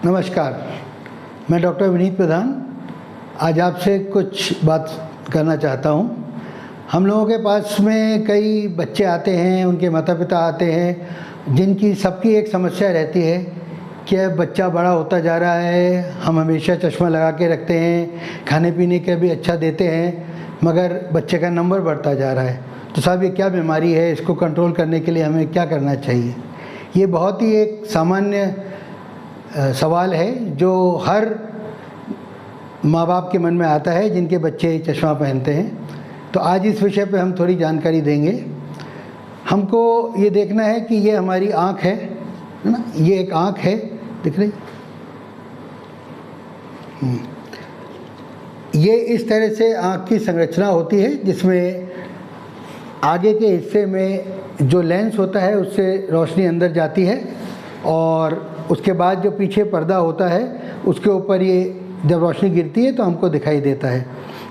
नमस्कार, मैं डॉक्टर विनीत प्रधान आज आपसे कुछ बात करना चाहता हूँ। हम लोगों के पास में कई बच्चे आते हैं, उनके माता पिता आते हैं, जिनकी सबकी एक समस्या रहती है कि बच्चा बड़ा होता जा रहा है, हम हमेशा चश्मा लगा के रखते हैं, खाने पीने के भी अच्छा देते हैं, मगर बच्चे का नंबर बढ़ता जा रहा है। तो साहब ये क्या बीमारी है, इसको कंट्रोल करने के लिए हमें क्या करना चाहिए? ये बहुत ही एक सामान्य सवाल है जो हर माँ बाप के मन में आता है जिनके बच्चे चश्मा पहनते हैं। तो आज इस विषय पे हम थोड़ी जानकारी देंगे। हमको ये देखना है कि ये हमारी आँख है ना, ये एक आँख है, दिख रही? ये इस तरह से आँख की संरचना होती है जिसमें आगे के हिस्से में जो लेंस होता है उससे रोशनी अंदर जाती है और उसके बाद जो पीछे पर्दा होता है उसके ऊपर ये जब रोशनी गिरती है तो हमको दिखाई देता है।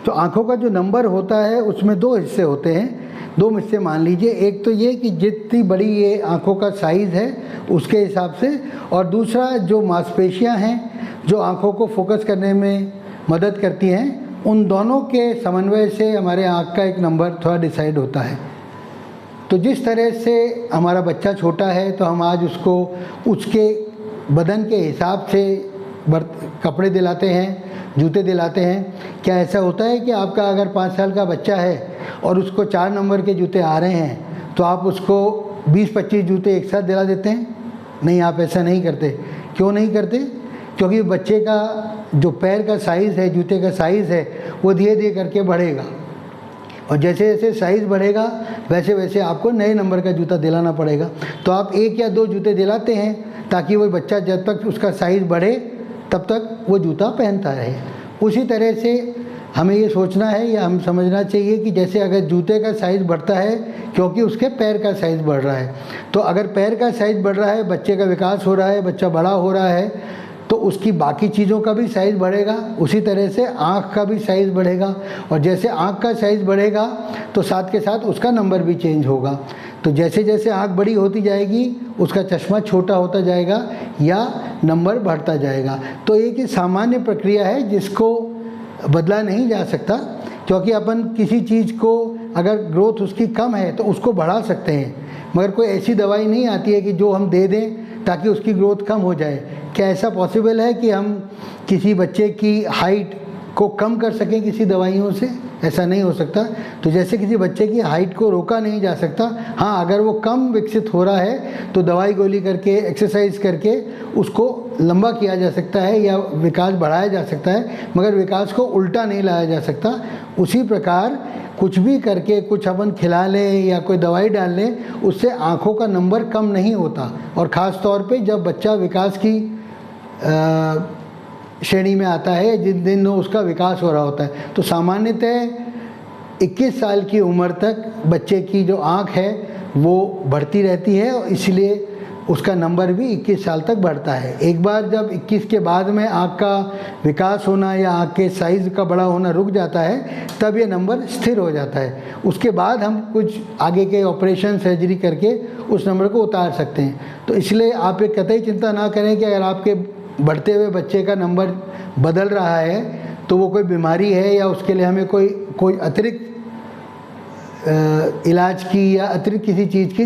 तो आँखों का जो नंबर होता है उसमें दो हिस्से होते हैं, दो हिस्से मान लीजिए। एक तो ये कि जितनी बड़ी ये आँखों का साइज़ है उसके हिसाब से, और दूसरा जो मांसपेशियाँ हैं जो आँखों को फोकस करने में मदद करती हैं, उन दोनों के समन्वय से हमारे आँख का एक नंबर थोड़ा डिसाइड होता है। तो जिस तरह से हमारा बच्चा छोटा है तो हम आज उसको उसके बदन के हिसाब से कपड़े दिलाते हैं, जूते दिलाते हैं। क्या ऐसा होता है कि आपका अगर 5 साल का बच्चा है और उसको 4 नंबर के जूते आ रहे हैं तो आप उसको 20-25 जूते एक साथ दिला देते हैं? नहीं, आप ऐसा नहीं करते। क्यों नहीं करते? क्योंकि बच्चे का जो पैर का साइज़ है, जूते का साइज़ है, वो धीरे धीरे करके बढ़ेगा और जैसे जैसे साइज़ बढ़ेगा वैसे वैसे आपको नए नंबर का जूता दिलाना पड़ेगा। तो आप 1 या 2 जूते दिलाते हैं ताकि वो बच्चा जब तक उसका साइज़ बढ़े तब तक वो जूता पहनता रहे। उसी तरह से हमें ये सोचना है या हम समझना चाहिए कि जैसे अगर जूते का साइज़ बढ़ता है क्योंकि उसके पैर का साइज़ बढ़ रहा है, तो अगर पैर का साइज़ बढ़ रहा है, बच्चे का विकास हो रहा है, बच्चा बड़ा हो रहा है, तो उसकी बाकी चीज़ों का भी साइज़ बढ़ेगा। उसी तरह से आँख का भी साइज़ बढ़ेगा और जैसे आँख का साइज़ बढ़ेगा तो साथ के साथ उसका नंबर भी चेंज होगा। तो जैसे जैसे आँख बड़ी होती जाएगी उसका चश्मा छोटा होता जाएगा या नंबर बढ़ता जाएगा। तो एक सामान्य प्रक्रिया है जिसको बदला नहीं जा सकता, क्योंकि अपन किसी चीज़ को अगर ग्रोथ उसकी कम है तो उसको बढ़ा सकते हैं, मगर कोई ऐसी दवाई नहीं आती है कि जो हम दे दें ताकि उसकी ग्रोथ कम हो जाए। क्या ऐसा पॉसिबल है कि हम किसी बच्चे की हाइट को कम कर सकें किसी दवाइयों से? ऐसा नहीं हो सकता। तो जैसे किसी बच्चे की हाइट को रोका नहीं जा सकता, हाँ, अगर वो कम विकसित हो रहा है तो दवाई गोली करके, एक्सरसाइज करके उसको लंबा किया जा सकता है या विकास बढ़ाया जा सकता है, मगर विकास को उल्टा नहीं लाया जा सकता। उसी प्रकार कुछ भी करके, कुछ अपन खिला लें या कोई दवाई डाल लें, उससे आँखों का नंबर कम नहीं होता। और ख़ास तौर पे जब बच्चा विकास की श्रेणी में आता है, जिन दिनों उसका विकास हो रहा होता है। तो सामान्यतः 21 साल की उम्र तक बच्चे की जो आँख है वो बढ़ती रहती है और इसलिए उसका नंबर भी 21 साल तक बढ़ता है। एक बार जब 21 के बाद में आँख का विकास होना या आँख के साइज़ का बड़ा होना रुक जाता है तब ये नंबर स्थिर हो जाता है। उसके बाद हम कुछ आगे के ऑपरेशन, सर्जरी करके उस नंबर को उतार सकते हैं। तो इसलिए आप एक कतई चिंता ना करें कि अगर आपके बढ़ते हुए बच्चे का नंबर बदल रहा है तो वो कोई बीमारी है या उसके लिए हमें कोई अतिरिक्त इलाज की या अतिरिक्त किसी चीज़ की